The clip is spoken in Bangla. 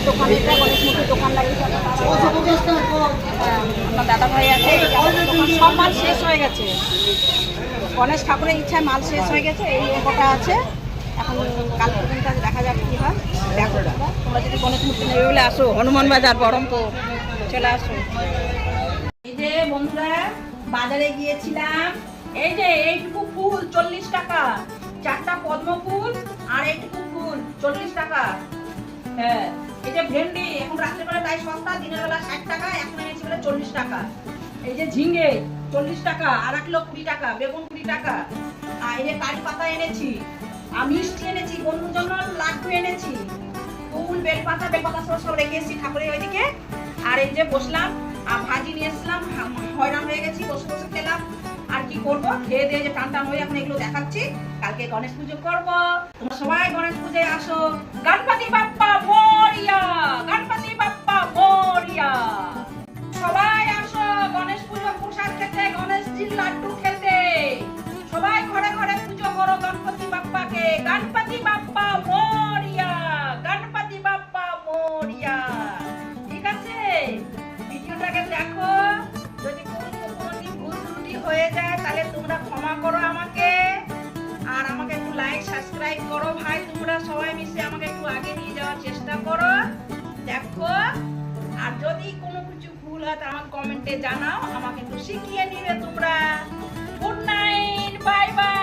দোকান, এটা গণেশ মূর্তির দোকান লাগিয়েছে আপনার দাদা ভাই আছে। দোকান সব মাল শেষ হয়ে গেছে, গণেশ ঠাকুরের ইচ্ছায় মাল শেষ হয়ে গেছে। এই কটা আছে, এখন কাল পর্যন্ত দেখা যাক কী হয়। দেখো তোমরা যদি গণেশ মূর্তি নেবে বলে আসো, হনুমান বাজার বহরমপুর চলে আসো। এই যে বন্ধুরা বাজারে গিয়েছিলাম, এই যে এইটুকু ফুল 40 টাকা, 4টা পদ্ম ফুল আর এইটুকু ফুল 40 টাকা। হ্যাঁ, এই যে ভেন্ডি এখন রাত্রেবেলা তাই সস্তা, দিনের বেলা 60 টাকা, এখন এনেছি বলে 40 টাকা। এই যে ঝিঙ্গে 40 টাকা, আর 1 কিলো 20 টাকা, বেগুন 20 টাকা। আর এই যে কারি পাতা এনেছি, আর মিষ্টি এনেছি, বন্ধুর জন্য লাড্ডু এনেছি, ফুল বেলপাতা সব রেখে এসেছি ঠাকুরের ওইদিকে। আর এই যে বসলাম, আর ভাজি নিয়ে এসলাম, হয়রান হয়ে গেছি, বসে বসে খেলাম। আর কি করবো, খেয়ে দিয়ে যে টান হয়ে এখন এগুলো দেখাচ্ছি। কালকে গণেশ পুজো করবো, তোমরা সবাই গণেশ পুজোয় আসো। Ganapati Bappa Moria, Ganapati Bappa Moria. সবাই আসো গণেশ পুজো প্রসাদ খেতে, গণেশজির লাড্ডু খেতে। সবাই ঘরে ঘরে পুজো করো গণপতি বাপ্পাকে। Ganapati Bappa Moria, Ganapati Bappa Moria. ঠিক আছে, ভিডিওটাকে দেখো। যদি কোনোদিন ভুল ত্রুটি হয়ে যায় তাহলে তোমরা ক্ষমা করো আমাকে, আর আমাকে একটু লাইক সাবস্ক্রাইব করো ভাই। তোমরা সবাই মিশে আমাকে একটু আগে নিয়ে যাওয়ার চেষ্টা করো। দেখো, আর যদি কোনো কিছু ভুল হয় তা আমাকে কমেন্টে জানাও, আমাকে একটু শিখিয়ে নিবে তোমরা। Good night, bye bye.